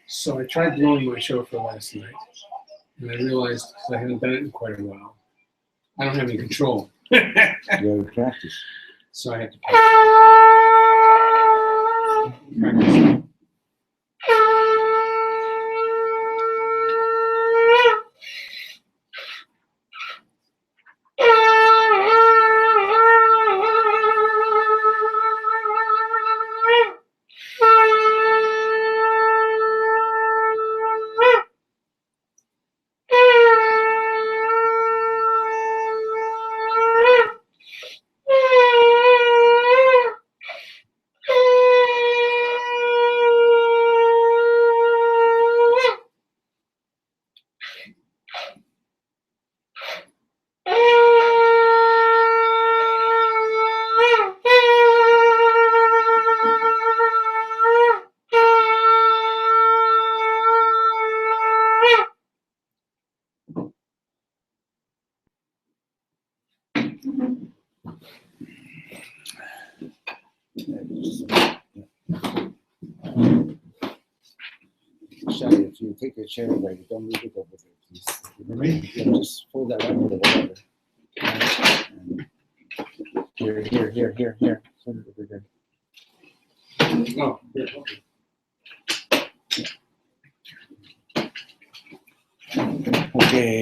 So I tried blowing my shofar last night, and I realized because I haven't done it in quite a while, I don't have any control. You have to practice. So I have to practice. Shai, if you take your chair away, don't move it over there, please. Yeah, just fold that up a little bit. And here. Sort it over there. Oh, here, okay. Okay.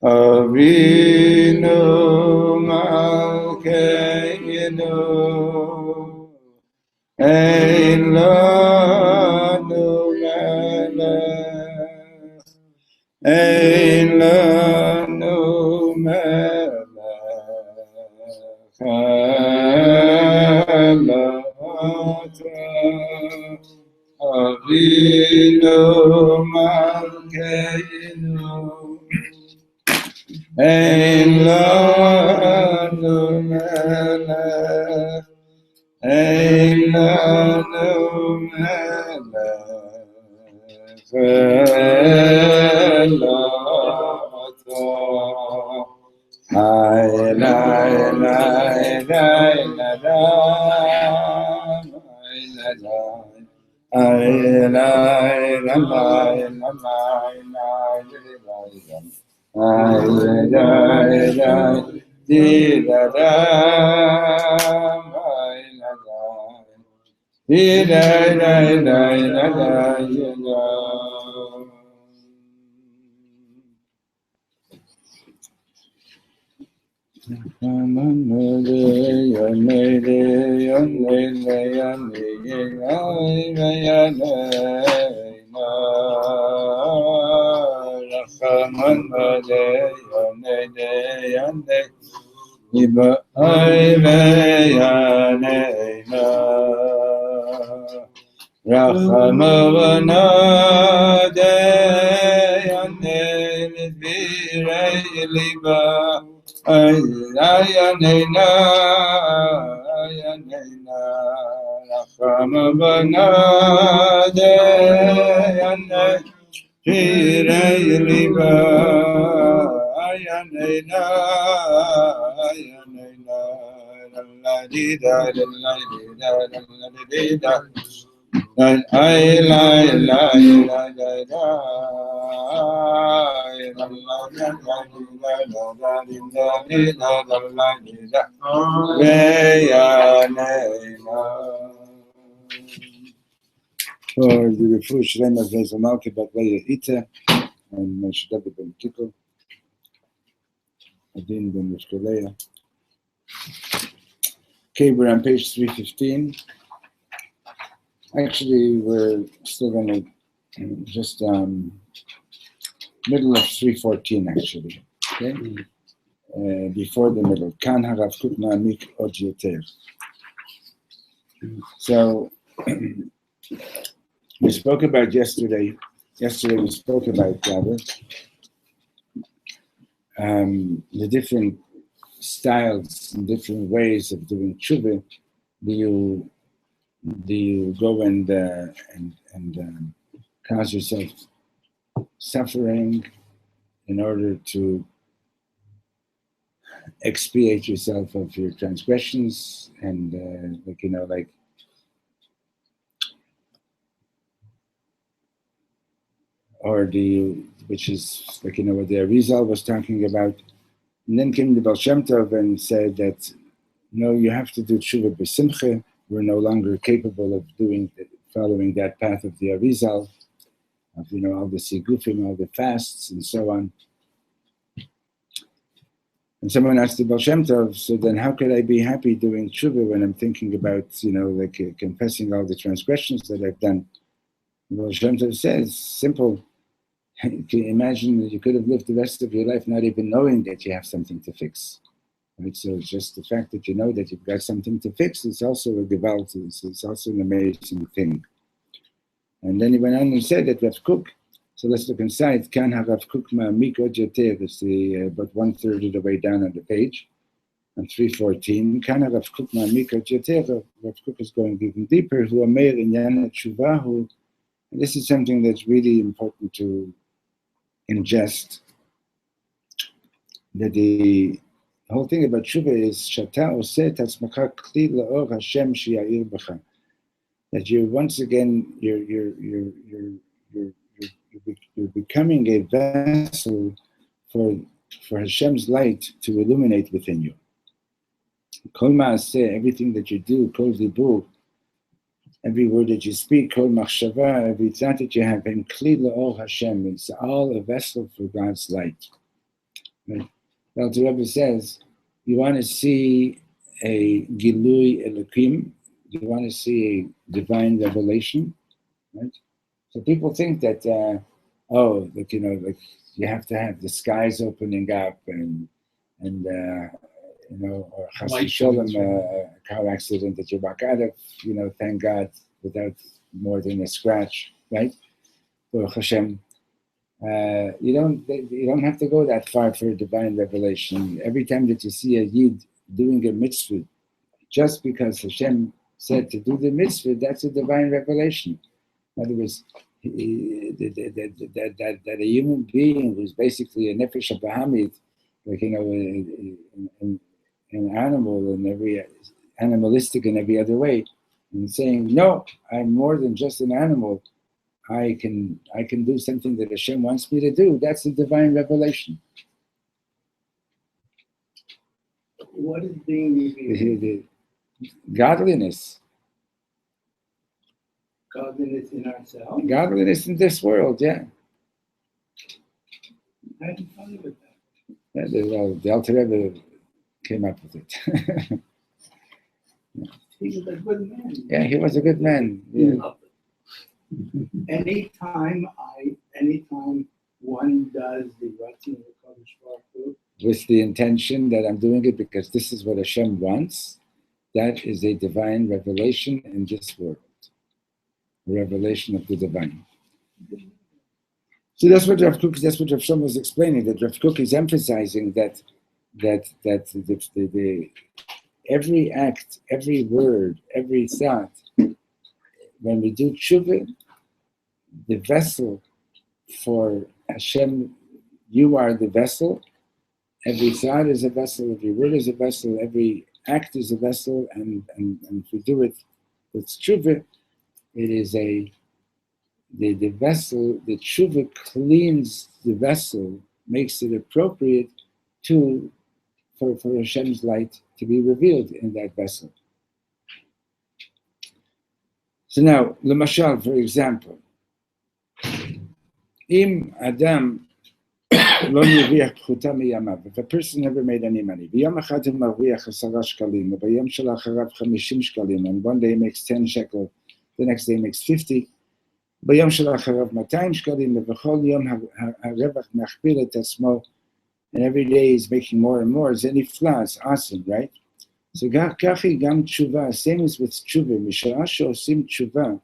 Avinu Malkeinu Ein Lanu Melech Ein Lanu Melech Elota Avinu Malkeinu Ein lanu melech, ein lanu melech, elota. Ay la la la la la, ay la la la. For the full Shlema Vezamalke Batlaya Ita, and Moshe David ben Kiko, Adin ben Mishkaleya. Okay, we're on page 315. Actually, we're still going to just middle of 314, actually. Okay, before the middle. Kan harav Kook ma'amik od yoter. So we spoke about yesterday. Yesterday we spoke about the different styles and different ways of doing tshuva. Do you go and cause yourself suffering in order to expiate yourself of your transgressions and or do you, which is what the Arizal was talking about. And then came the Baal Shem Tov and said that, no, you have to do tshuva b'simcha. We're no longer capable of following that path of the Arizal, of all the sigufim, all the fasts, and so on. And someone asked the Baal Shem Tov, so then how could I be happy doing tshuva when I'm thinking about, confessing all the transgressions that I've done? The Baal Shem Tov says, simple. Can you imagine that you could have lived the rest of your life not even knowing that you have something to fix? Right? So it's just the fact that you know that you've got something to fix is also a gewalt, it's also an amazing thing. And then he went on and said that Rav Kook, so let's look inside, Kan harav Kook ma'amik od yoter, it's about 1/3 of the way down on the page, on 314. Kan harav Kook ma'amik od yoter, Rav Kook is going even deeper, hu omer inyan ha'tshuva hu, and this is something that's really important to ingest, that the whole thing about tshuva is shata oseh et atzmacha kli la'or Hashem she'ya'ir b'cha, that you're once again you're becoming a vessel for Hashem's light to illuminate within you. Kol ma'aseh, everything that you do, kol dibur, every word that you speak, kol machshava, every thought that you have, and kli la'or Hashem, it's all a vessel for God's light. Right? The Alter Rebbe says, you want to see a gilui elokim, you want to see a divine revelation, right? So people think that, you have to have the skies opening up and or chas v'sholem, a car accident that you walk out of, thank God, without more than a scratch, right? Baruch Hashem. You don't have to go that far for a divine revelation. Every time that you see a yid doing a mitzvah, just because Hashem said to do the mitzvah, that's a divine revelation. In other words, that a human being who's basically a nefesh abahamid, an animal in every animalistic in every other way, and saying, no, I'm more than just an animal. I can do something that Hashem wants me to do. That's a divine revelation. What is being revealed? Godliness. Godliness in ourselves? Godliness in this world, yeah. I had fun with Yeah, that. the Alter Rebbe came up with it. He was a good man. Yeah, he was a good man. Yeah. Anytime one does the Ratzon of the Kodesh Baruch Hu, with the intention that I'm doing it because this is what Hashem wants, that is a divine revelation in this world. A revelation of the divine. So that's what Rav Shlomo was explaining, that Rav Kook is emphasizing that the every act, every word, every thought, when we do tshuva, the vessel for Hashem, you are the vessel. Every thought is a vessel, every word is a vessel, every act is a vessel, and if we do it with tshuva, it is the vessel, the tshuva cleans the vessel, makes it appropriate for Hashem's light to be revealed in that vessel. So now, Lamashal, for example, Im Adam lo yarviach pchuta miyamav. If a person never made any money, v'yom echad he marviach 10 shkalim, v'yom shelacharav 50 shkalim, and one day he makes 10 shekel, the next day he makes 50, v'yom shelacharav 200 shkalim, v'chol yom harevach machpil et atzmo, and every day he's making more and more, then he flies. Awesome, right? So kachi gam tshuva, same as with tshuva, misha'ah she'osim tshuva,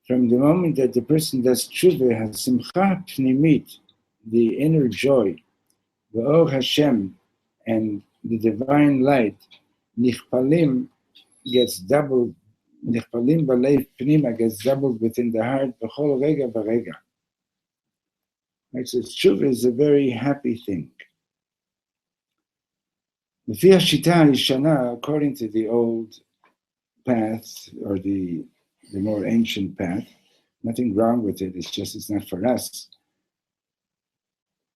from the moment that the person does tshuva, has simcha pnimit, the inner joy, the Or Hashem, and the divine light, nichpalim gets doubled, nichpalim b'leiv pnima gets doubled within the heart, b'chol rega v'rega. Right, so tshuva is a very happy thing. L'fi hashita hishana, according to the old path, or the more ancient path, nothing wrong with it, it's not for us.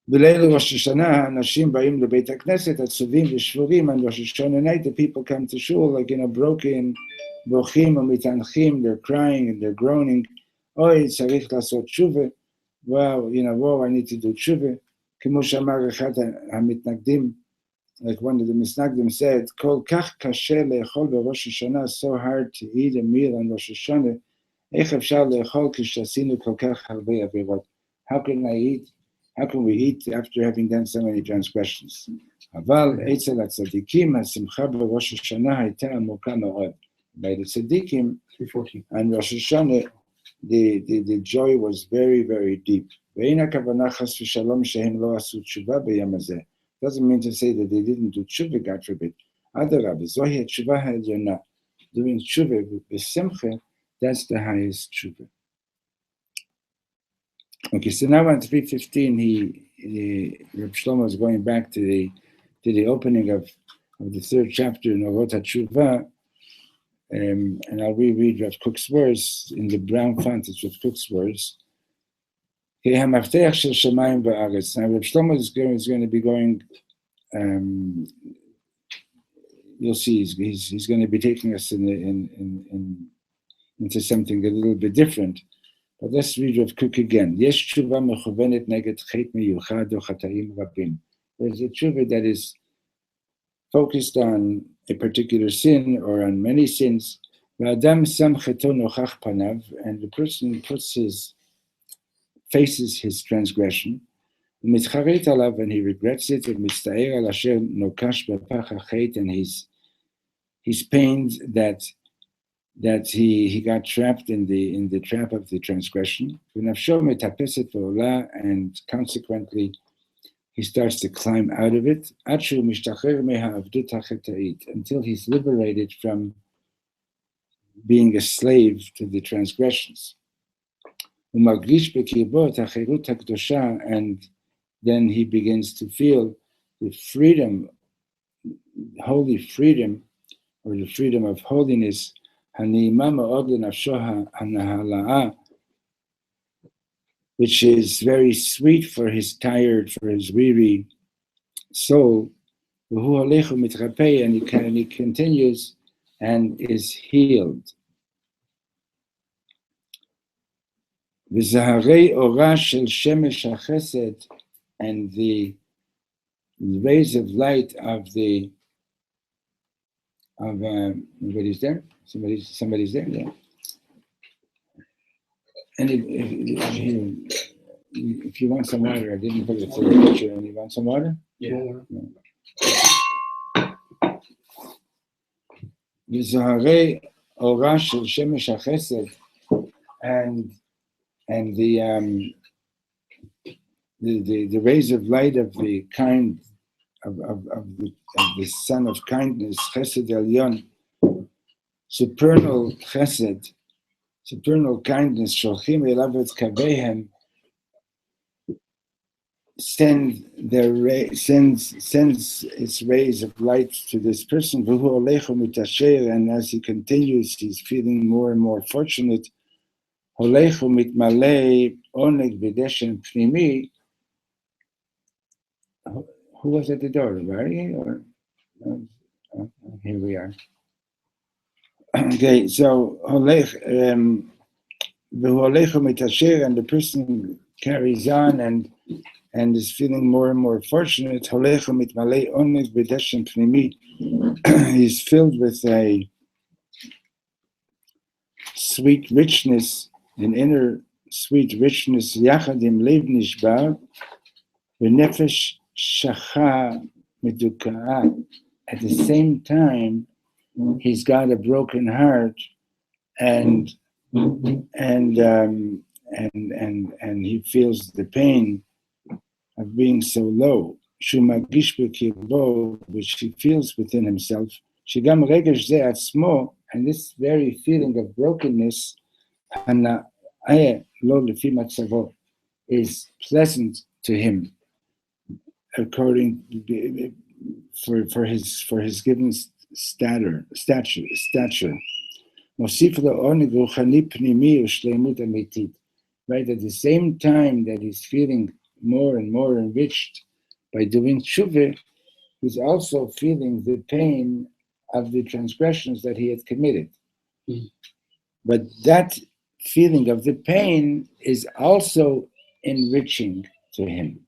בליל ראש השנה, אנשים באים לבית הכנסת, עצובים ושבורים, on Rosh Hashanah night, the people come to shul, like, broken, בוכים ומתענחים, they're crying and they're groaning, אוי, צריך לעשות תשובה, wow, I need to do תשובה, כמו שאמר אחד המתנגדים, like one of the misnagdim said, כל כך קשה לאכול בראש השנה, so hard to eat a meal on Rosh Hashanah, איך אפשר לאכול כשעשינו כל כך הרבה עבירות? How can we eat after having done so many transgressions? אבל אצל הצדיקים, השמחה בראש השנה הייתה עמוקה מאוד. By the tzaddikim, and Rosh Hashanah, the joy was very, very deep. ואין הכוונה חס ושלום שהם לא עשו תשובה ביום הזה. Doesn't mean to say that they didn't do tshuva, God forbid. אדרבה, זוהי התשובה העליונה. Doing tshuva בשמחה, that's the highest tshuva. Okay, so now on 3:15, Reb Shlomo is going back to the opening of the third chapter in OROT HATSHUVAH, and I'll reread Rav Kook's words in the brown font. It's Rav Kook's words. Now Reb Shlomo is going to be going. You'll see he's going to be taking us into something a little bit different. But let's read Rav Kook again. There's a tshuva that is focused on a particular sin or on many sins. And the person faces his transgression. And he regrets it. And he's pained that he got trapped in the trap of the transgression, and consequently he starts to climb out of it until he's liberated from being a slave to the transgressions. And then he begins to feel the freedom, holy freedom, or the freedom of holiness, which is very sweet for his weary soul. And he continues and is healed. And the rays of light of nobody's there? Somebody's there, yeah. And if you want some water, I didn't put it for the picture, and you want some water? Yeah. V'zoharei ora shel shemesh hachesed, and the rays of light of the kind of the sun of kindness, chesed elyon, supernal chesed, supernal kindness, sholchim elav et kavehem, sends its rays of light to this person, and as he continues, he's feeling more and more fortunate. Who was at the door, Barry? Or here we are. Okay, so and the person carries on and is feeling more and more fortunate. He's filled with a sweet richness, an inner sweet richness. Yachadim lev nishbar, v'nefesh shacha medukaa. At the same time, he's got a broken heart, and he feels the pain of being so low. Shumagish b'kirbo, which he feels within himself. Shigam regesh ze atzmo, and this very feeling of brokenness, hana'eh lo lefi matzavo, is pleasant to him, according for his given stature. Mosif la'oneg ruchani pnimi u'shleimut amitit. Right, at the same time that he's feeling more and more enriched by doing tshuva, he's also feeling the pain of the transgressions that he had committed. Mm. But that feeling of the pain is also enriching to him.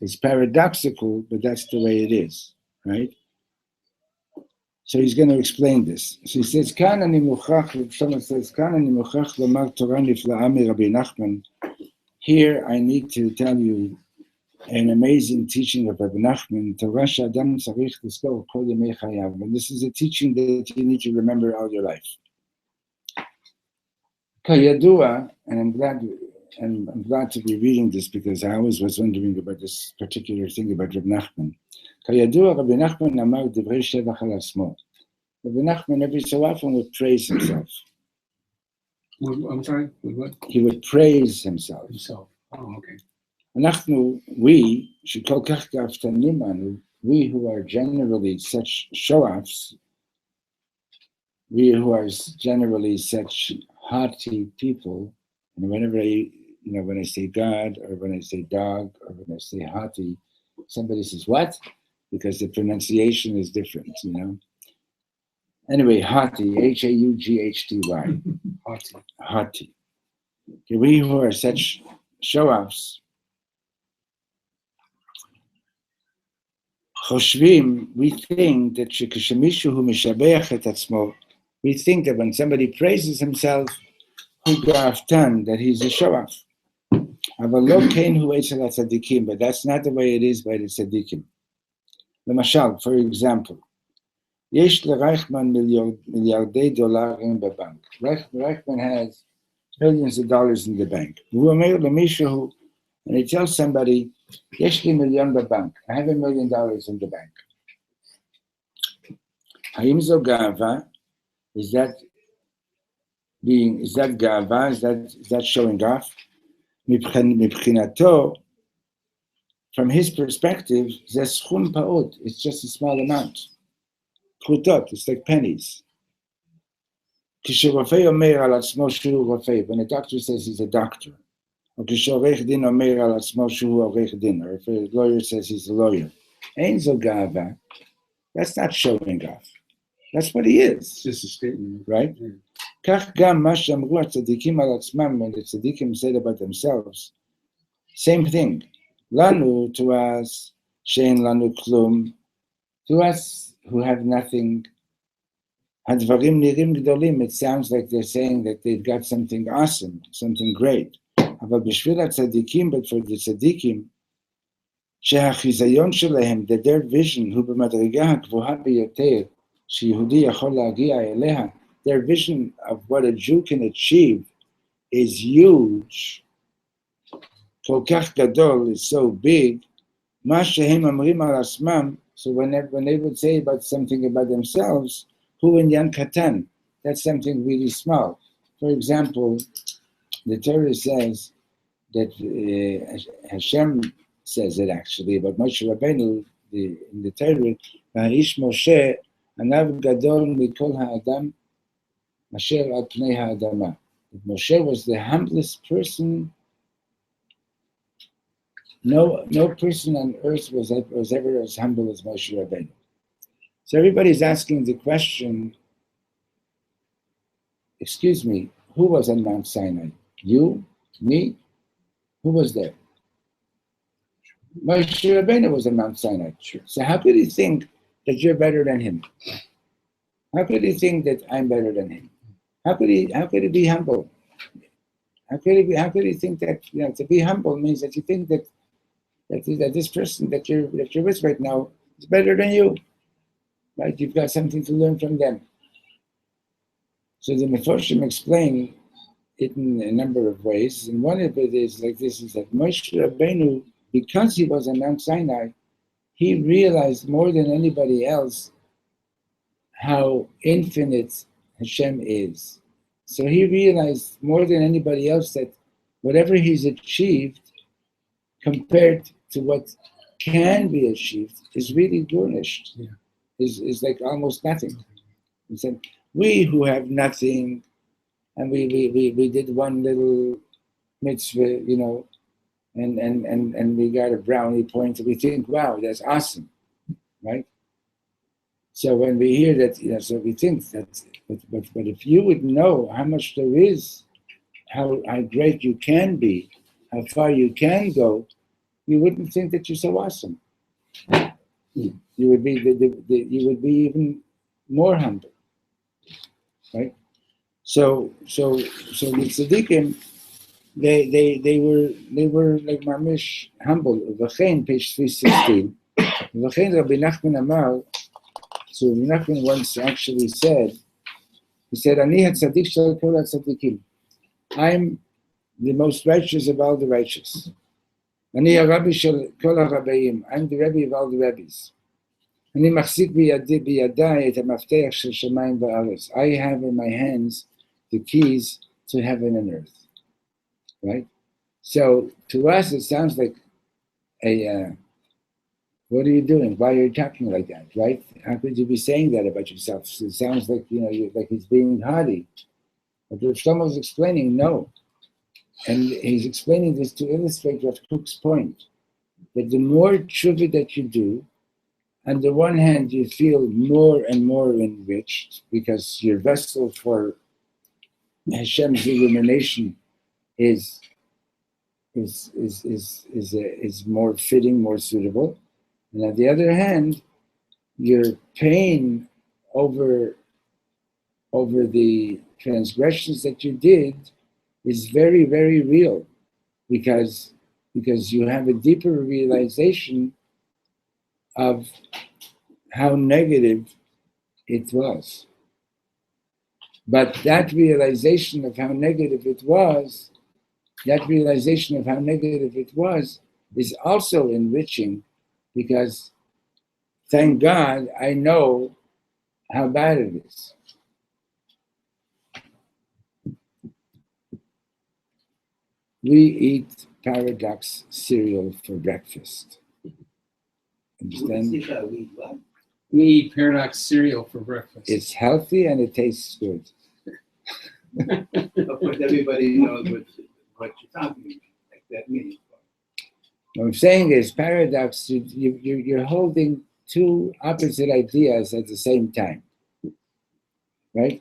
It's paradoxical, but that's the way it is, right? So he's going to explain this. So he says, Kan ani muchach, Reb Shlomo says, Kan ani muchach lomar Torah nifla'a mi Rabbi Nachman. Here I need to tell you an amazing teaching of Rabbi Nachman, Torah she'adam tzarich lizkor kol yemei chayav. And this is a teaching that you need to remember all your life. Kayadua, and I'm glad to be reading this because I always was wondering about this particular thing about Rabbi Nachman. Kayadua, Rabbi Nachman amar divrei shevach al asmo. Rabbi Nachman every so often would praise himself. I'm sorry, what? He would praise himself. Oh, okay. We who are generally such show-offs, we who are generally such haughty people, and whenever when I say God, or when I say dog, or when I say haughty, somebody says, what? Because the pronunciation is different, Anyway, haughty, H-A-U-G-H-T-Y. Haughty. Okay, we who are such show-offs, choshvim, we think that when somebody praises himself, that he's a show-off. But that's not the way it is by the tzaddikim. For example, יש לרייכמן מיליארדי דולרים בבנק. Reichman has millions of dollars in the bank. והוא אומר למישהו, and he tells somebody, יש לי מיליון בבנק. I have $1 million in the bank. האם זו גאווה? Is that גאווה? Is that showing off? מבחינתו, from his perspective, זה סכום פעוט. It's just a small amount. It's like pennies. When a doctor says he's a doctor, or if a lawyer says he's a lawyer, that's not showing off. That's what he is. It's just a statement. Right? When the tzaddikim said about themselves, same thing. Lanu, to us, shein lanu klum, to us, who have nothing. Hadvarim nirim gdolim. It sounds like they're saying that they've got something awesome, something great. But for the tzaddikim, shehachizayon shelehem, that their vision, hu b'madriga hagvuha biyoter, sheyehudi yachol lagia eleha, their vision of what a Jew can achieve is huge. Kol kach gadol is so big. Ma shehem amrim al asmam. So when they would say about something about themselves, hu in yan katan, that's something really small. For example, the Torah says that Hashem says it actually about Moshe Rabbeinu in the Torah, Va'ish Moshe anav gadol mikol ha'adam asher al pnei ha'adama. Moshe was the humblest person. No person on earth was ever as humble as Moshe Rabbeinu. So everybody's asking the question, excuse me, who was on Mount Sinai? You? Me? Who was there? Moshe Rabbeinu was on Mount Sinai. So how could he think that you're better than him? How could he think that I'm better than him? How could he be humble? How could he think that, to be humble means that you think that this person that you're with right now is better than you. Right? You've got something to learn from them. So the Mefarshim explain it in a number of ways, and one of it is like this: is that Moshe Rabbeinu, because he was on Mount Sinai, he realized more than anybody else how infinite Hashem is. So he realized more than anybody else that whatever he's achieved compared to what can be achieved is really garnished. Yeah. Is like almost nothing. He said, we who have nothing, and we did one little mitzvah, and we got a brownie point, we think, wow, that's awesome, right? So when we hear that, so we think that, but if you would know how much there is, how great you can be, how far you can go, you wouldn't think that you're so awesome. You would be you would be even more humble, right? So the tzaddikim, they were like mamish humble. V'chein, page 316. V'chein Rabbi Nachman Amar. So Rabbi Nachman once actually said, he said, "Ani hatzaddik shel kol hatzaddikim." I'm the most righteous of all the righteous. Ani harabi shel kol harabbeim. I'm the Rebbe of all the Rebbes. Ani machzik biyadai et hamaftech shel shamayim va'aretz. I have in my hands the keys to heaven and earth. Right? So to us it sounds like what are you doing? Why are you talking like that? Right? How could you be saying that about yourself? It sounds like you're like he's being haughty. But Reb Shlomo is explaining no. And he's explaining this to illustrate Rav Kook's point, that the more tshuva that you do, on the one hand you feel more and more enriched because your vessel for Hashem's illumination is more fitting, more suitable. And on the other hand, your pain over the transgressions that you did is very, very real, because you have a deeper realization of how negative it was. But that realization of how negative it was is also enriching, because thank God I know how bad it is. We eat Paradox cereal for breakfast. Understand? We eat Paradox cereal for breakfast. It's healthy and it tastes good. Of course, everybody knows what you're talking about, like that means. What I'm saying is, Paradox, you're holding two opposite ideas at the same time, right?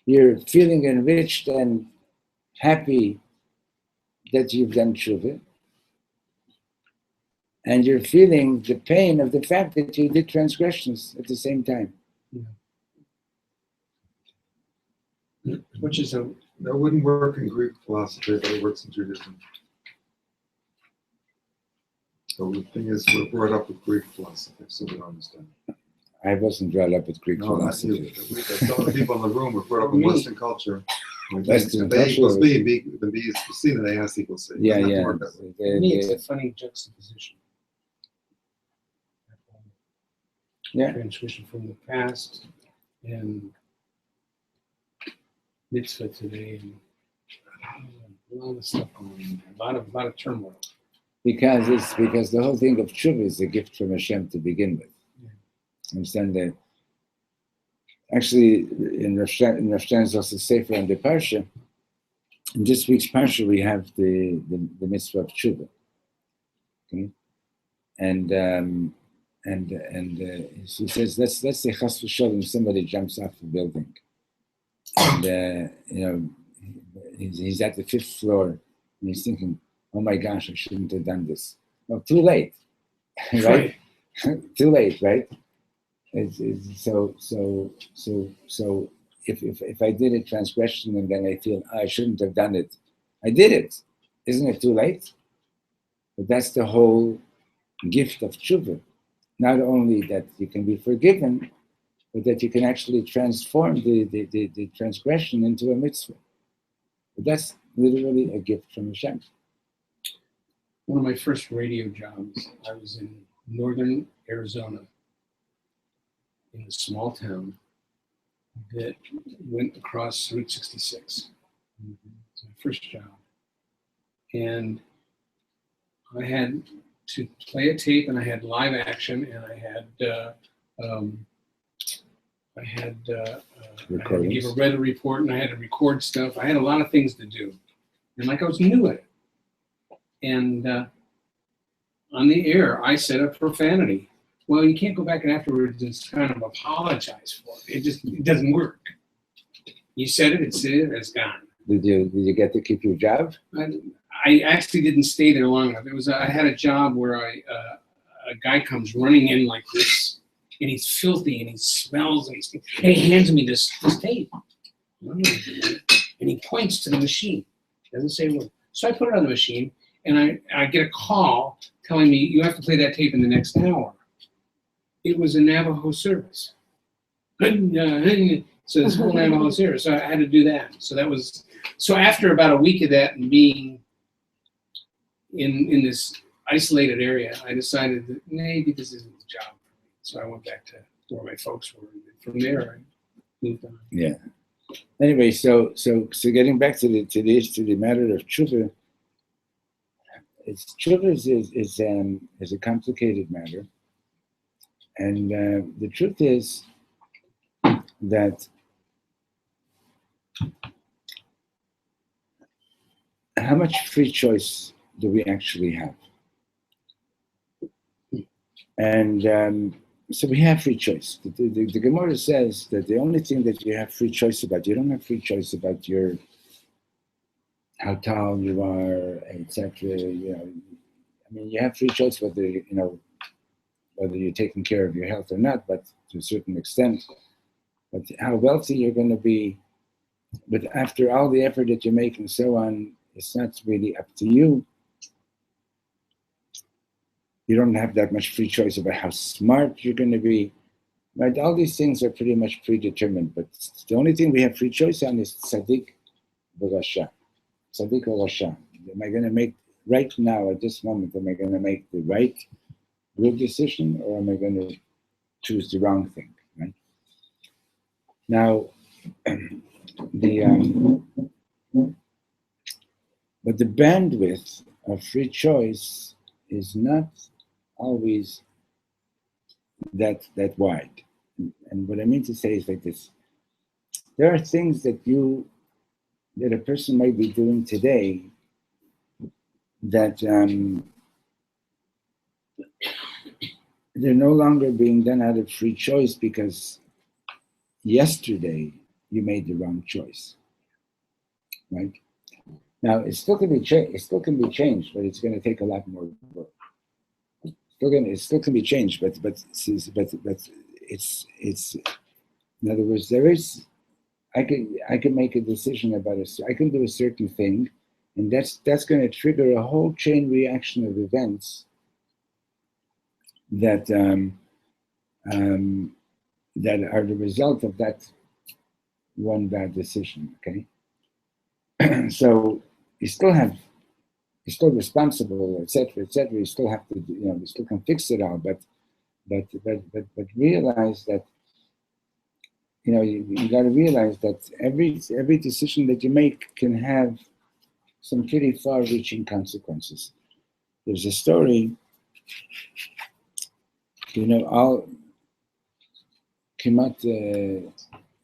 You're feeling enriched and happy that you've done tshuva, and you're feeling the pain of the fact that you did transgressions at the same time. Yeah. Which is that wouldn't work in Greek philosophy, but it works in Judaism. So the thing is, we're brought up with Greek philosophy, so we don't understand. I wasn't brought up with Greek philosophy. Some of the people in the room were brought up in Western culture. Western if A equals culture. B, then B is C, then A has to equal C. Yeah. to me, it's a funny juxtaposition. Yeah. Transmission from the past and mitzvah today, and a lot of stuff going on, a lot of turmoil. Because the whole thing of tshuva is a gift from Hashem to begin with. Yeah. Understand that? Actually, in Rav Stein's also Sefer on the Parsha, in this week's Parsha we have the mitzvah of tshuva. Okay? And he says, let's say chas v'sholem, somebody jumps off the building, and he's at the 5th floor, and he's thinking, oh my gosh, I shouldn't have done this. Well, too late, right? Too late, right? So if I did a transgression and then I feel I shouldn't have done it, I did it. Isn't it too late? But that's the whole gift of tshuva. Not only that you can be forgiven, but that you can actually transform the transgression into a mitzvah. But that's literally a gift from Hashem. One of my first radio jobs, I was in northern Arizona, in a small town that went across Route 66. It's my first job. And I had to play a tape, and I had live action, and I had to give a weather report, and I had to record stuff. I had a lot of things to do, and like I was new at it. And on the air, I said a profanity. Well, you can't go back and afterwards and kind of apologize for it. It doesn't work. You said it, it's gone. Did you get to keep your job? I actually didn't stay there long enough. I had a job where a guy comes running in like this, and he's filthy, and he smells, and he hands me this tape. And he points to the machine. Doesn't say a word. So I put it on the machine, and I get a call telling me, you have to play that tape in the next hour. It was a Navajo service. So this whole Navajo service. So I had to do that. So after about a week of that and being in this isolated area, I decided that maybe this isn't the job for me. So I went back to where my folks were. And from there, I moved on. Yeah. Anyway, so getting back to the matter of tshuva, tshuva is a complicated matter, and the truth is that how much free choice do we actually have? And so we have free choice. The Gemara says that the only thing that you have free choice about, you don't have free choice about how tall you are, etc. I mean, you have free choice whether you're taking care of your health or not, but to a certain extent. But how wealthy you're going to be, but after all the effort that you make and so on, it's not really up to you. You don't have that much free choice about how smart you're going to be. Right? All these things are pretty much predetermined, but the only thing we have free choice on is tzaddik v'rasha. Tzaddik or rasha. Am I going to make, right now, at this moment, am I going to make the right, good decision, or am I going to choose the wrong thing? Right? Now, but the bandwidth of free choice is not always that wide. And what I mean to say is like this. There are things that a person might be doing today that they're no longer being done out of free choice because yesterday you made the wrong choice, right? Now it still can be changed, but it's going to take a lot more work. It still can be changed, but it's in other words, I can make a decision about I can do a certain thing, and that's going to trigger a whole chain reaction of events that that are the result of that one bad decision. Okay, so you're still responsible, etc., etc. You still have to, you still can fix it all, but realize that, you got to realize that every decision that you make can have some pretty far-reaching consequences. There's a story, all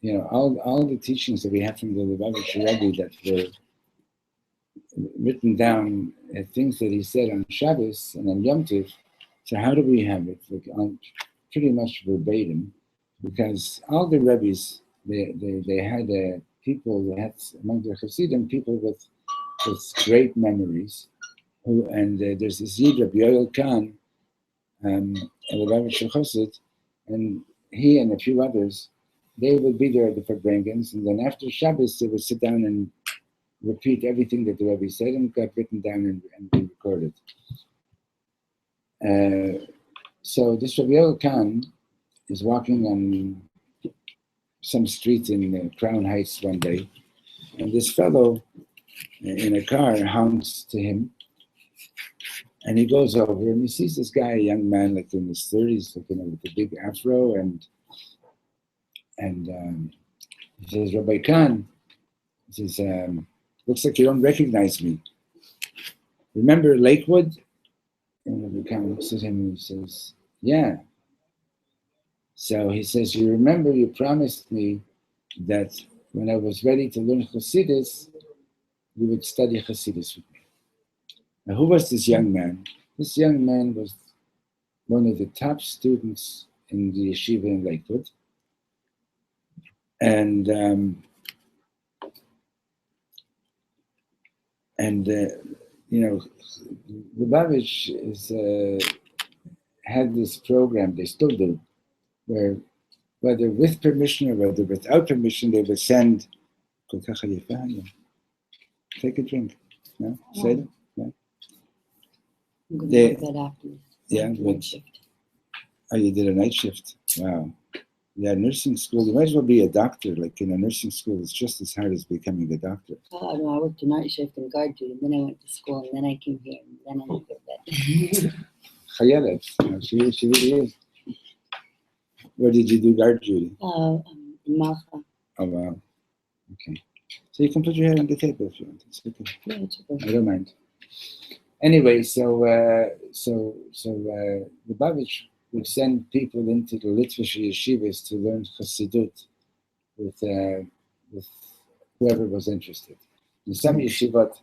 the teachings that we have from the Lubavitcher Rebbe that were written down, things that he said on Shabbos and on Yom Tov. So how do we have it? Pretty much verbatim, because all the Rebbes, they had people, they had among the Hasidim people with great memories, there's this Yid, Rabbi Yoel Khan, and the Rabbi Shechosid, and he and a few others, they would be there at the Farbrengens, and then after Shabbos, they would sit down and repeat everything that the Rabbi said and got written down and be recorded. So this Rabbi Yoel Khan is walking on some street in Crown Heights one day, and this fellow in a car honks to him, and he goes over and he sees this guy, a young man like in his 30s, looking with a big afro, and he says, Rabbi Khan, he says, looks like you don't recognize me. Remember Lakewood? And Rabbi Khan looks at him and he says, yeah. So he says, you remember you promised me that when I was ready to learn Hasidus, you would study Hasidus with me. Now, who was this young man? This young man was one of the top students in the yeshiva in Lakewood. And you know, Lubavitch had this program, they still do, where whether with permission or whether without permission, they would send, take a drink, no? Say it? No? I'm going They- to do that afterwards. Yeah, Night but- shift. Oh, you did a night shift. Wow. Yeah, nursing school, you might as well be a doctor. Like in a nursing school, it's just as hard as becoming a doctor. Oh, no, I worked a night shift in guard duty, and then I went to school, and then I came here, and then I went to bed. Chayalet, she really is. Where did you do guard duty? In Malcha. Oh, wow. Okay. So you can put your head on the table if you want. It's okay. Yeah, it's okay. I don't mind. Anyway, so Lubavitch would send people into the Litvish yeshivas to learn Chassidut with whoever was interested. In some yeshivot,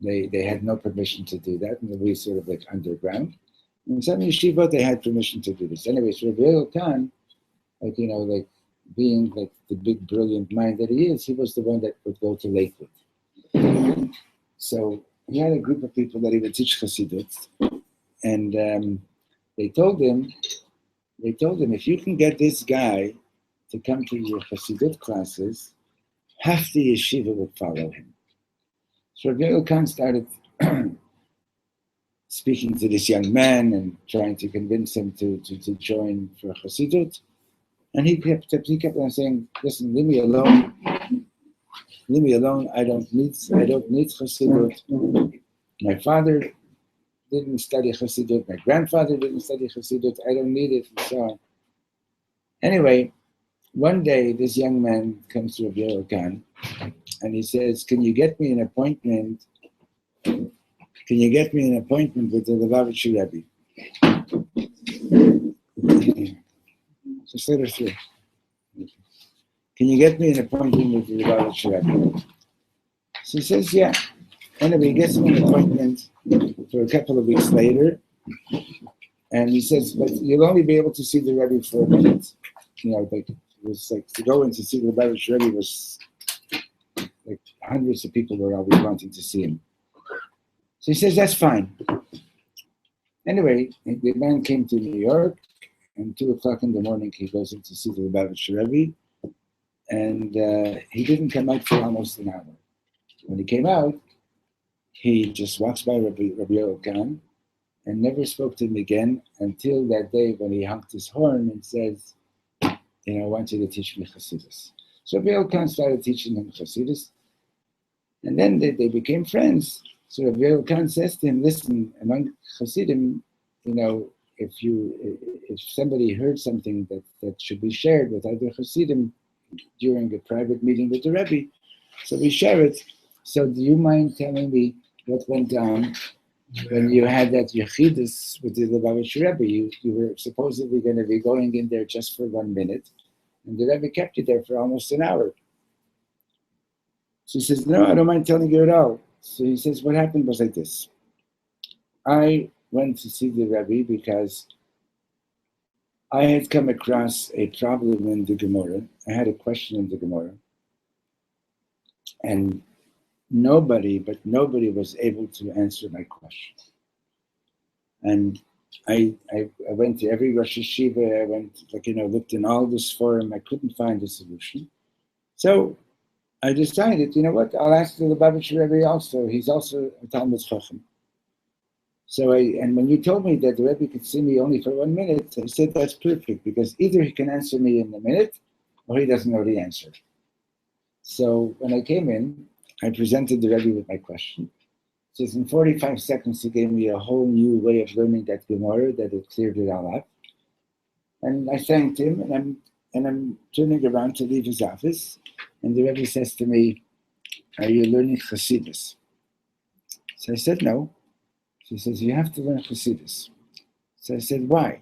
they had no permission to do that, and we sort of like underground. In some yeshivot, they had permission to do this. Anyway, so Rabbi Yoel Khan, like, you know, like being like the big brilliant mind that he is, he was the one that would go to Lakewood. So he had a group of people that he would teach Chassidut, and they told him, if you can get this guy to come to your Chassidut classes, half the yeshiva would follow him. So Rabbi Yoel Khan started speaking to this young man and trying to convince him to join for Chassidut. And he kept on saying, listen, leave me alone. Leave me alone. I don't need Chassidut. My father didn't study Chassidut. My grandfather didn't study Chassidut. I don't need it, and so on. Anyway, one day this young man comes to Rabbi Yoel Khan and he says, can you get me an appointment? Can you get me an appointment with the Lubavitcher Rebbe? Just let her through. Can you get me an appointment with the Lubavitcher Rebbe? So he says, yeah. Anyway, he gets me an appointment for a couple of weeks later. And he says, but you'll only be able to see the Rebbe for a minute. You know, like, it was like to go in to see the Lubavitcher Rebbe was like hundreds of people were always wanting to see him. So he says, that's fine. Anyway, the man came to New York, and 2 o'clock in the morning, he goes in to see the Lubavitcher Rebbe, and he didn't come out for almost an hour. When he came out, he just walks by Rabbi Yoel Khan and never spoke to him again until that day when he honked his horn and says, you know, I want you to teach me Chassidus. So Rabbi Yoel Khan started teaching him Chassidus, and then they became friends. So Rabbi Yoel Khan says to him, listen, among Chassidim, you know, if somebody heard something that should be shared with other Chassidim during a private meeting with the Rebbe, so we share it. So do you mind telling me what went on when you had that Yechidus with the Lubavitcher Rebbe? You were supposedly going to be going in there just for 1 minute, and the Rebbe kept you there for almost an hour. So he says, no, I don't mind telling you at all. So he says, what happened was like this. I went to see the Rebbe because I had come across a problem in the Gemara. I had a question in the Gemara. And nobody was able to answer my question. And I went to every Rosh Yeshiva, I went, looked in all this forum, I couldn't find a solution. So I decided, you know what, I'll ask the Lubavitcher Rebbe also. He's also a Talmud Chacham. So and when you told me that the Rebbe could see me only for 1 minute, I said that's perfect, because either he can answer me in a minute, or he doesn't know the answer. So when I came in, I presented the Rebbe with my question. Says in 45 seconds, he gave me a whole new way of learning that Gemara, that it cleared it all up. And I thanked him, and I'm turning around to leave his office, and the Rebbe says to me, "Are you learning Chassidus?" So I said, "No." She says, "You have to learn Chassidus." So I said, "Why?"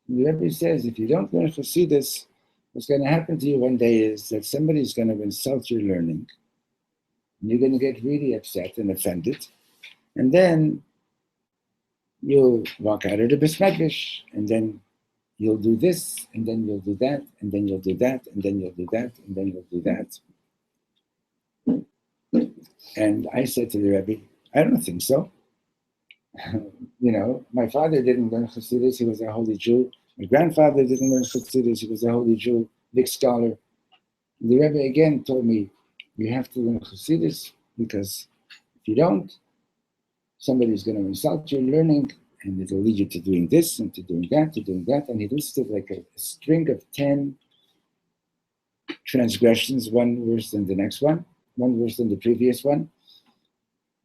And the Rebbe says, "If you don't learn Chassidus, what's going to happen to you one day is that somebody's going to insult your learning, and you're going to get really upset and offended, and then you'll walk out of the Beis Medrash, and then you'll do this, and then you'll do that, and then you'll do that, and then you'll do that, and then you'll do that." And I said to the Rebbe, "I don't think so. My father didn't learn Chassidus, he was a holy Jew. My grandfather didn't learn Chassidus, he was a holy Jew, big scholar." And the Rebbe again told me, "You have to learn Chassidus, because if you don't, somebody's going to insult your learning, and it'll lead you to doing this, and to doing that, to doing that." And he listed like a string of 10 transgressions, one worse than the next one worse than the previous one.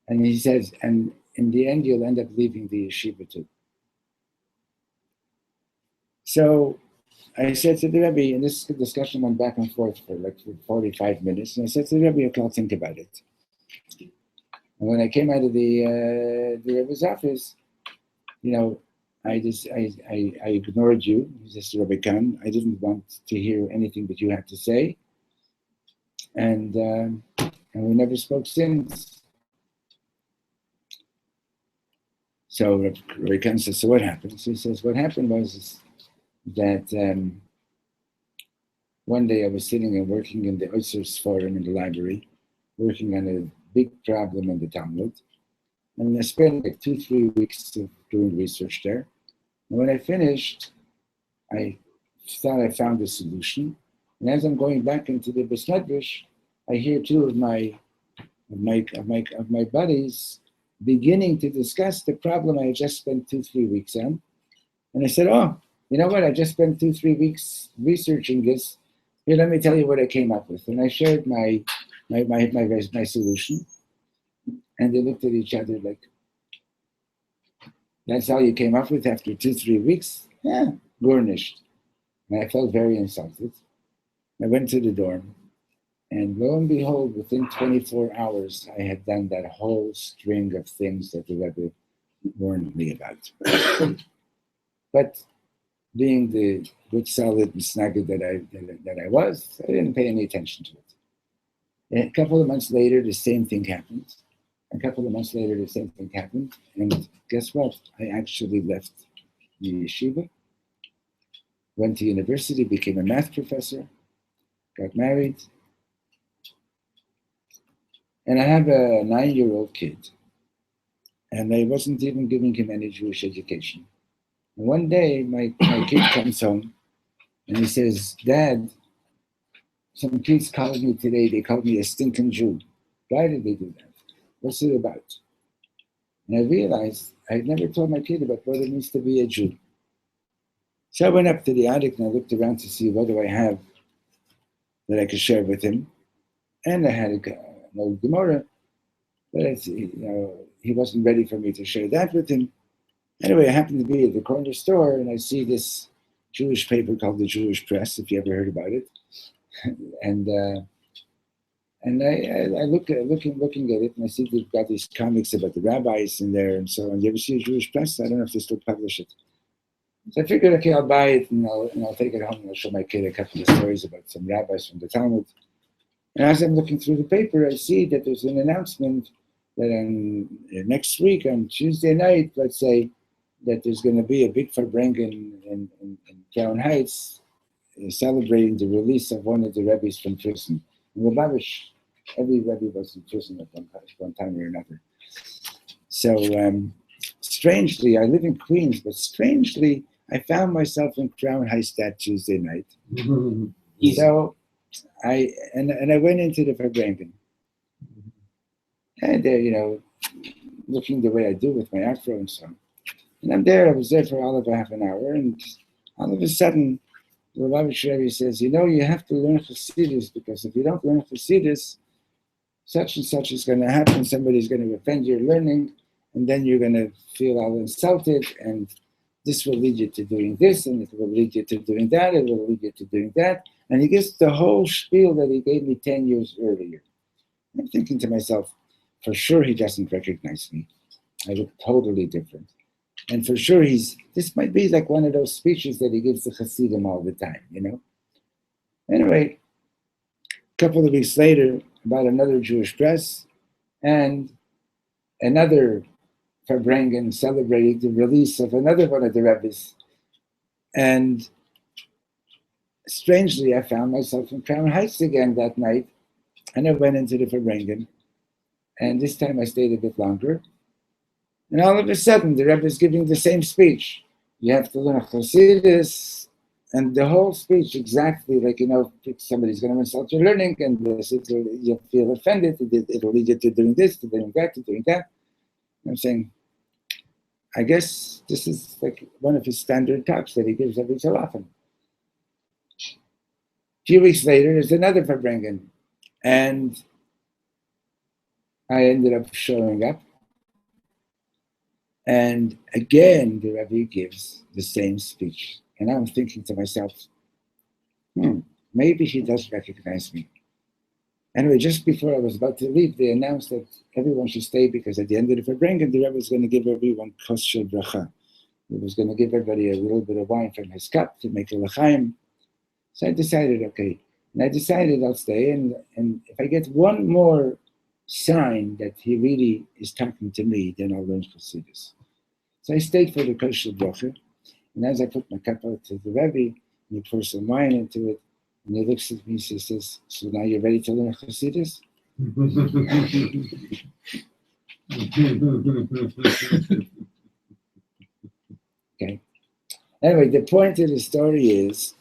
And he says, and in the end, you'll end up leaving the yeshiva too. So I said to the Rebbe, and this discussion went back and forth for 45 minutes, and I said to the Rebbe, "Okay, I'll think about it." And when I came out of the Rebbe's office, I ignored you. He says, "Rabbi Khan, I didn't want to hear anything that you had to say." And we never spoke since. So Rabbi Khan says, "So what happened?" So he says, "What happened was that one day I was sitting and working in the Oisers forum in the library, working on a big problem in the Talmud. And I spent 2-3 weeks of doing research there. And when I finished, I thought I found a solution. And as I'm going back into the Beis Medrash, I hear two of my buddies beginning to discuss the problem I had just spent 2-3 weeks on. And I said, "Oh, you know what? I just spent 2-3 weeks researching this. Here, let me tell you what I came up with." And I shared my solution. And they looked at each other like, "That's all you came up with after 2-3 weeks? Yeah, garnished." And I felt very insulted. I went to the dorm, and lo and behold, within 24 hours, I had done that whole string of things that the Rebbe warned me about. But being the good, solid snagger that I was, I didn't pay any attention to it. And a couple of months later, the same thing happened. And guess what? I actually left the yeshiva, went to university, became a math professor, got married. And I have a 9-year-old kid. And I wasn't even giving him any Jewish education. And one day, my kid comes home, and he says, "Dad, some kids called me today. They called me a stinking Jew." "Why did they do that? What's it about?" And I realized I had never told my kid about what it means to be a Jew. So I went up to the attic and I looked around to see what do I have that I could share with him. And I had an old Gemara, but he wasn't ready for me to share that with him. Anyway, I happened to be at the corner store and I see this Jewish paper called the Jewish Press, if you ever heard about it. And I looking at it, and I see they've got these comics about the rabbis in there and so on. You ever see a Jewish Press? I don't know if they still publish it. So I figured, okay, I'll buy it and I'll take it home and I'll show my kid a couple of stories about some rabbis from the Talmud. And as I'm looking through the paper, I see that there's an announcement that next week on Tuesday night, let's say, that there's going to be a big farbrengen in Crown Heights celebrating the release of one of the rabbis from prison. And the Babish every Rebbe was in prison at one time or another. So strangely, I live in Queens, but strangely, I found myself in Crown Heights Tuesday night. So I went into the Farbrengen. And there, looking the way I do with my afro and so on. And I was there for all of half an hour, and all of a sudden, the Lubavitch Rebbe says, you have to learn Chassidus, because if you don't learn Chassidus, such and such is going to happen, somebody's going to offend your learning, and then you're going to feel all insulted, and this will lead you to doing this, and it will lead you to doing that, it will lead you to doing that. And he gives the whole spiel that he gave me 10 years earlier. I'm thinking to myself, for sure he doesn't recognize me. I look totally different. And for sure this might be like one of those speeches that he gives to Hasidim all the time, Anyway, a couple of weeks later, about another Jewish press, and another Farbrengen celebrating the release of another one of the Rebbe's. And strangely, I found myself in Crown Heights again that night, and I went into the Farbrengen. And this time I stayed a bit longer. And all of a sudden, the Rebbe is giving the same speech. You have to learn Chassidus, and the whole speech exactly like, somebody's going to insult your learning, and you'll feel offended. It'll lead you to doing this, to doing that, to doing that. I'm saying, I guess this is like one of his standard talks that he gives every so often. A few weeks later, there's another Farbrengen, and I ended up showing up. And again, the Rebbe gives the same speech. And I'm thinking to myself, maybe he does recognize me. Anyway, just before I was about to leave, they announced that everyone should stay, because at the end of the Farbrengen, the Rebbe was going to give everyone kosher bracha. He was going to give everybody a little bit of wine from his cup to make a l'chaim. So I decided, okay. And I decided I'll stay. And if I get one more sign that he really is talking to me, then I'll learn Chassidus. So I stayed for the kosher bracha, and as I put my cup out to the Rebbe, and he pours some wine into it, and he looks at me and he says, so now you're ready to learn Chassidus? Okay. Anyway, the point of the story is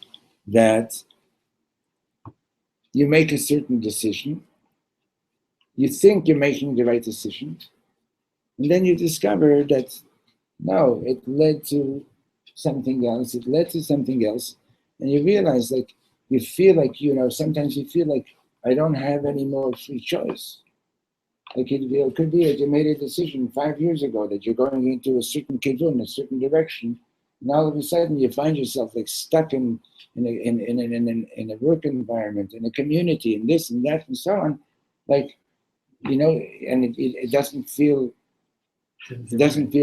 that you make a certain decision, you think you're making the right decision, and then you discover that no, it led to something else, and you realize, like, you feel like, sometimes you feel like I don't have any more free choice. Like it could be that you made a decision 5 years ago that you're going into a certain kidun, a certain direction, and all of a sudden you find yourself like stuck in a work environment, in a community, and this and that and so on, like, and it doesn't feel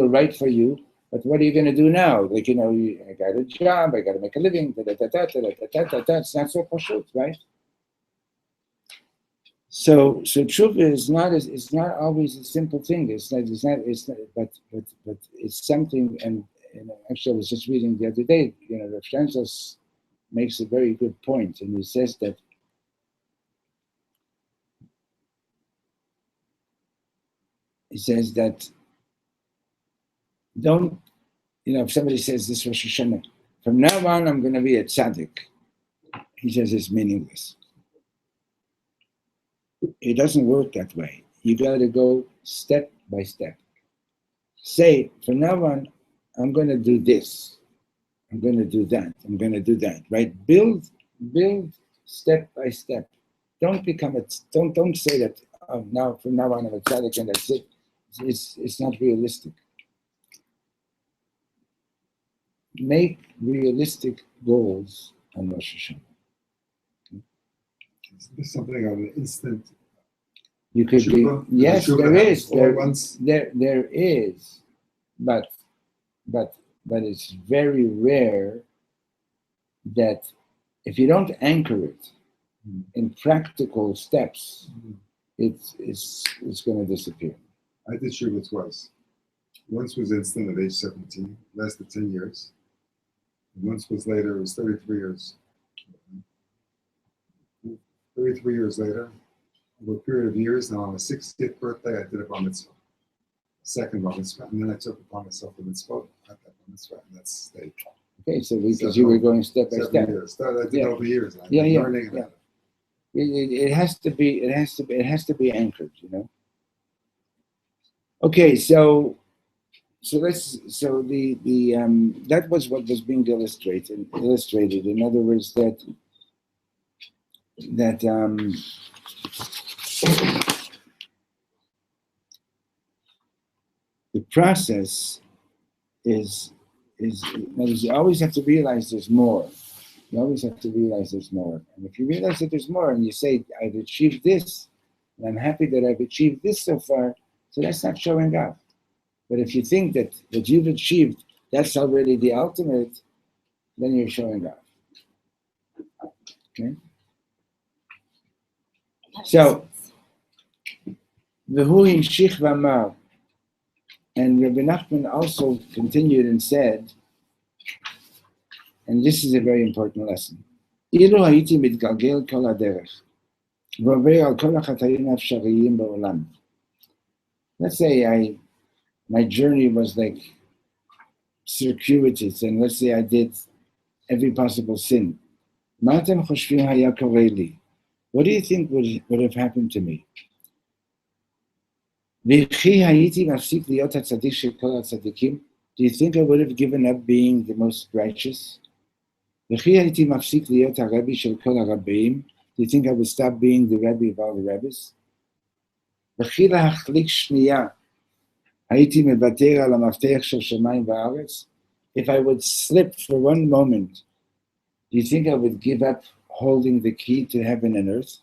right for you. But what are you going to do now? Like, I got a job, I got to make a living, it's not so pashut, right? So tshuva is not always a simple thing. But it's something. And actually, I was just reading the other day. Rav Shlomo makes a very good point, and he says that don't, if somebody says this Rosh Hashanah, from now on I'm going to be a tzaddik, he says it's meaningless. It doesn't work that way. You got to go step by step. Say, from now on, I'm going to do this. I'm going to do that. I'm going to do that. Right? Build step by step. Don't say that. Now from now on I'm a tzaddik and that's it. It's not realistic. Make realistic goals on Rosh Hashanah. There's something of an instant. You could Tshuva? be, yes, Tshuva there is. happens There is, but it's very rare that if you don't anchor it in practical steps, it's going to disappear. I did tshuva twice. Once was instant at age 17, lasted 10 years. And once was later, it was 33 years. 33 years later, over a period of years. And on my 60th birthday, I did a bar mitzvah, second bar mitzvah, and then I took upon myself the mitzvah at that bar mitzvah, and that's stayed. Okay, so because you were going step by 7 step. years. I did Yeah. over years. I've Yeah, been yeah, learning yeah. about it. It has to be anchored, you know. Okay, so that was what was being illustrated. In other words, that the process is in other words, you always have to realize there's more. You always have to realize there's more. And if you realize that there's more and you say, I've achieved this, and I'm happy that I've achieved this so far, so that's not showing off. But if you think that what you've achieved, that's already the ultimate, then you're showing off. Okay? So, V'hu himshich v'amar. And Rabbi Nachman also continued and said, and this is a very important lesson, אילו הייתי מתגלגל כל הדרך, ועובר על כל החטאים האפשריים בעולם. Let's say my journey was like circuitous, and let's say I did every possible sin. מה אתם חושבים היה קורה לי? What do you think would have happened to me? וכי הייתי מפסיק להיות הצדיק של כל הצדיקים? Do you think I would have given up being the most righteous? וכי הייתי מפסיק להיות הרבי של כל הרבים? Do you think I would stop being the Rebbe of all the Rebbes? וכי להחליק שנייה, הייתי מוותר על המפתח של שמיים וארץ? If I would slip for one moment, do you think I would give up holding the key to heaven and earth?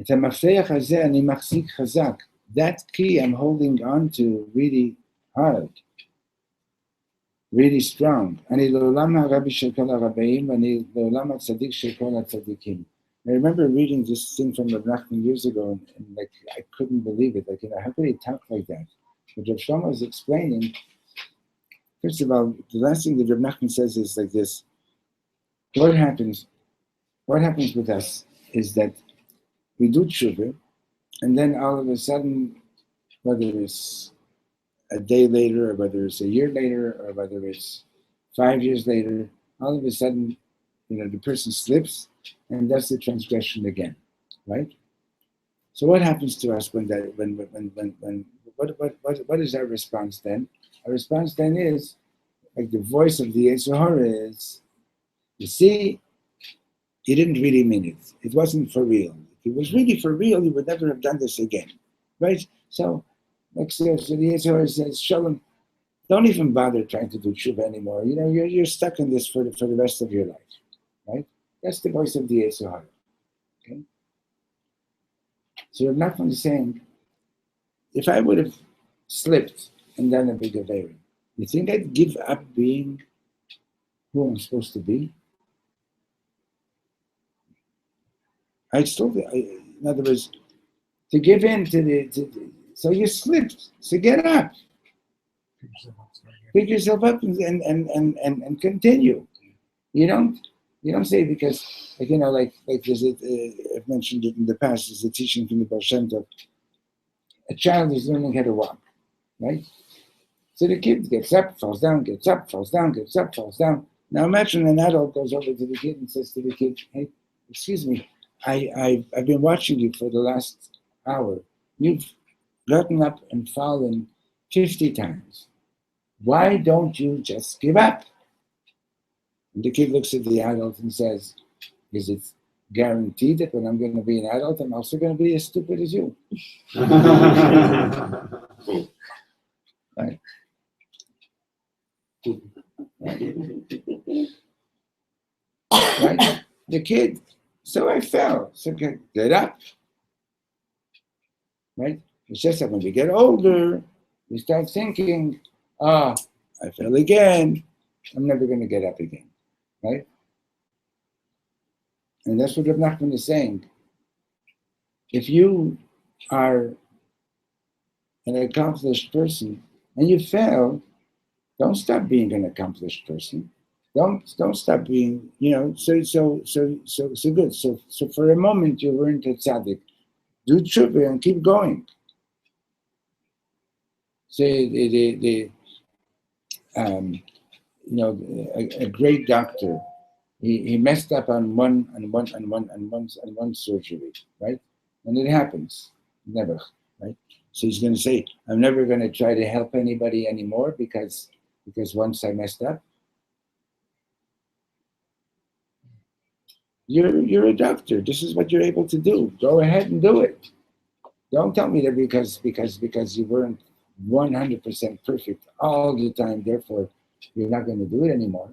את המפתח הזה אני מחזיק חזק. That key I'm holding on to really hard, really strong. אני לעולם הרבי של כל הרבים, ואני לעולם הצדיק של כל הצדיקים. I remember reading this thing from Reb Nachman years ago, and like I couldn't believe it. Like, how could he talk like that? But Reb Shlomo is explaining. First of all, the last thing that Reb Nachman says is like this: What happens with us is that we do tshuva, and then all of a sudden, whether it's a day later, or whether it's a year later, or whether it's 5 years later, all of a sudden, the person slips and does the transgression again, right? So what happens to us what is our response then? Our response then is, like the voice of the Yetzer Hara is, you see, he didn't really mean it. It wasn't for real. If it was really for real, he would never have done this again, right? So, like so the Yetzer Hara says, Shalom, don't even bother trying to do tshuva anymore. You're stuck in this for the rest of your life, right? That's the voice of the Yetzer Hara. Okay? So Reb Nachman is saying, if I would have slipped and done a big avera, you think I'd give up being who I'm supposed to be? In other words, to give in so you slipped, so get up. Pick yourself up and continue. You don't say because, like there's I've mentioned it in the past, there's a teaching from the Baal Shem Tov. A child is learning how to walk, right? So the kid gets up, falls down, gets up, falls down, gets up, falls down. Now imagine an adult goes over to the kid and says to the kid, hey, excuse me, I've been watching you for the last hour. You've gotten up and fallen 50 times. Why don't you just give up? And the kid looks at the adult and says, is it guaranteed that when I'm going to be an adult, I'm also going to be as stupid as you? Right? Right? The kid, so I fell. So get up. Right? It's just that when we get older, we start thinking, I fell again. I'm never going to get up again. Right? And that's what Reb Nachman is saying. If you are an accomplished person and you fail, don't stop being an accomplished person. Don't stop being, so good. So for a moment you weren't a tzaddik. Do tshuva and keep going. Say a great doctor, he messed up on one surgery, right? And it happens, never, right? So he's going to say, I'm never going to try to help anybody anymore because once I messed up. You're a doctor. This is what you're able to do. Go ahead and do it. Don't tell me that because you weren't 100% perfect all the time, therefore you're not going to do it anymore.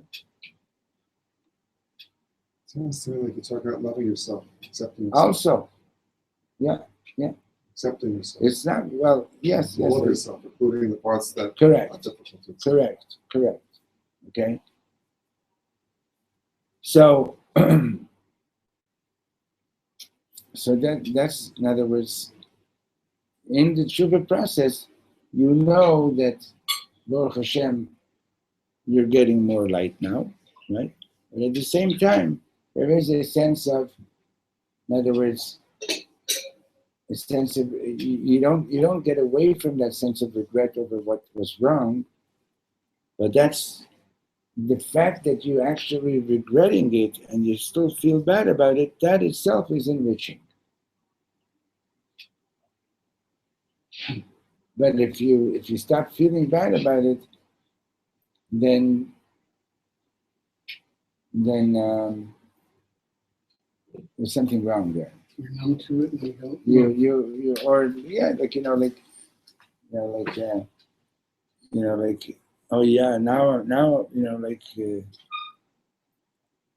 It's almost like you talk about loving yourself, accepting yourself. Also, yeah. Accepting yourself. It's not, well, yes. All of yourself, including the parts that Correct. are difficult to accept. Correct. Okay. So, that's, in other words, in the tshuva process, you know that, Baruch Hashem, you're getting more light now, right? But at the same time, there is a sense of, in other words, a sense of, you don't get away from that sense of regret over what was wrong, but that's the fact that you're actually regretting it and you still feel bad about it, that itself is enriching. But if you stop feeling bad about it, then there's something wrong there. You're numb to it, and you don't. Oh yeah, now,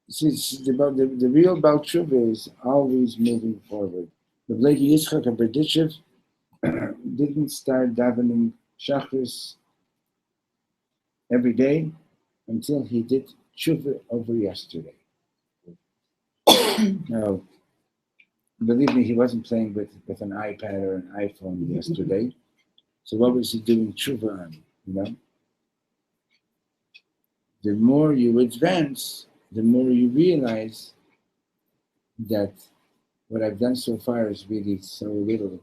the real Baal Tshuva is always moving forward. The Bleki Yitzchak and Berditchev didn't start davening Shachris every day until he did tshuva over yesterday. Now, believe me, he wasn't playing with an iPad or an iPhone yesterday. So what was he doing tshuva on, The more you advance, the more you realize that what I've done so far is really so little,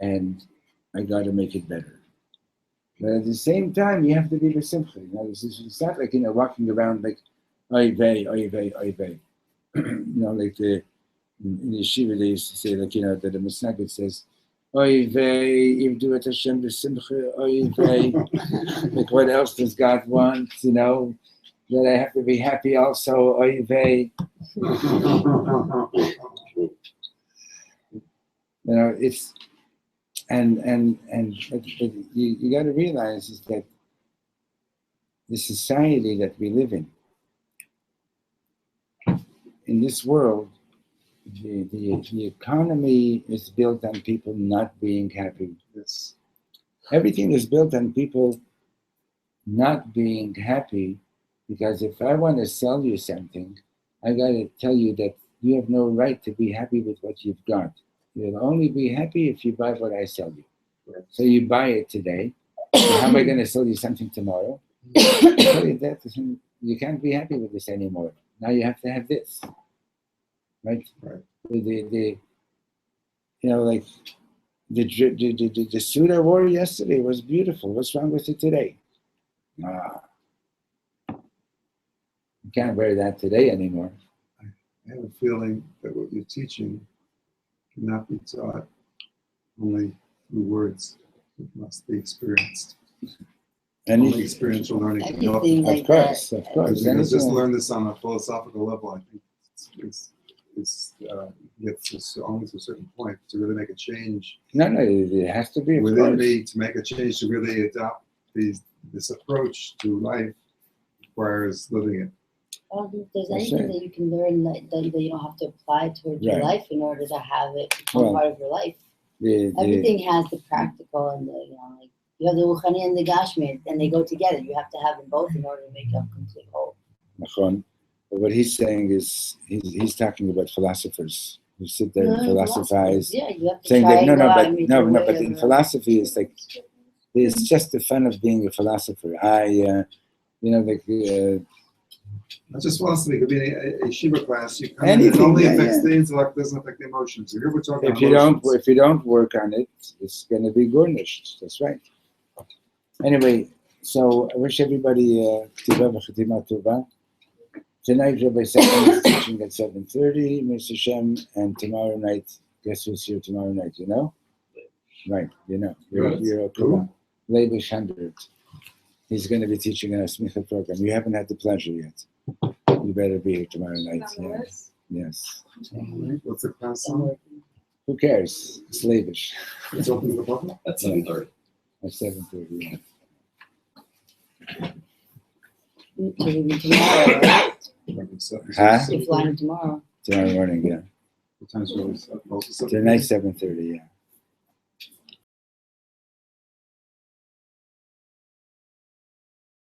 and I got to make it better. But at the same time, you have to be simcha. It's not like, walking around like, oy vey, oy vey, oy vey. Like in the yeshiva, they used to say, that the Masnagid says, oy vey, ivdu et Hashem b'simcha, oy vey. Like, what else does God want, that I have to be happy also, oy vey. It's, and you got to realize is that the society that we live in this world, the economy is built on people not being happy. Yes. Everything is built on people not being happy, because if I want to sell you something, I got to tell you that you have no right to be happy with what you've got. You'll only be happy if you buy what I sell you. So you buy it today. So how am I going to sell you something tomorrow? You can't be happy with this anymore. Now you have to have this, right? The suit I wore yesterday was beautiful. What's wrong with it today? You can't wear that today anymore. I have a feeling that what you're teaching cannot be taught only through words. It must be experienced. Only experiential learning can help. Of course. Because just learn this on a philosophical level, I think it's gets only to a certain point to really make a change. No, it has to be within me to make a change, to really adopt this approach to life requires living it. Well, if there's anything that you can learn that you don't have to apply towards your life in order to have it become part of your life. Everything has the practical and the, you have the Ruchani and the Gashmi, and they go together. You have to have them both in order to make a complete whole. But what he's saying is, he's talking about philosophers who sit there and philosophize. Yeah, you have to saying try that, but in philosophy, it's like, it's just the fun of being a philosopher. Not just philosophy, it could be a Shiva class. You come in, it only affects the intellect, doesn't affect the emotions. So here we're talking if about you don't work on it, it's going to be garnished. That's right. Anyway, so I wish everybody Tiva v'chatima tova. Tonight Rabbi Second is teaching at 7:30, Mr. Shem, and tomorrow night. Guess who's here tomorrow night? You know? Right. You know. You're a Leibish 100. He's going to be teaching in our Smicha program. You haven't had the pleasure yet. You better be here tomorrow night. Yeah. Yes. What's the class on? Who cares? It's Leibish. It's open to the public? At 7:30. At 7:30. Yeah. So leaving tomorrow, right? Huh? You're flying tomorrow. Tomorrow morning, yeah. What time's release? Tonight, 7:30, yeah.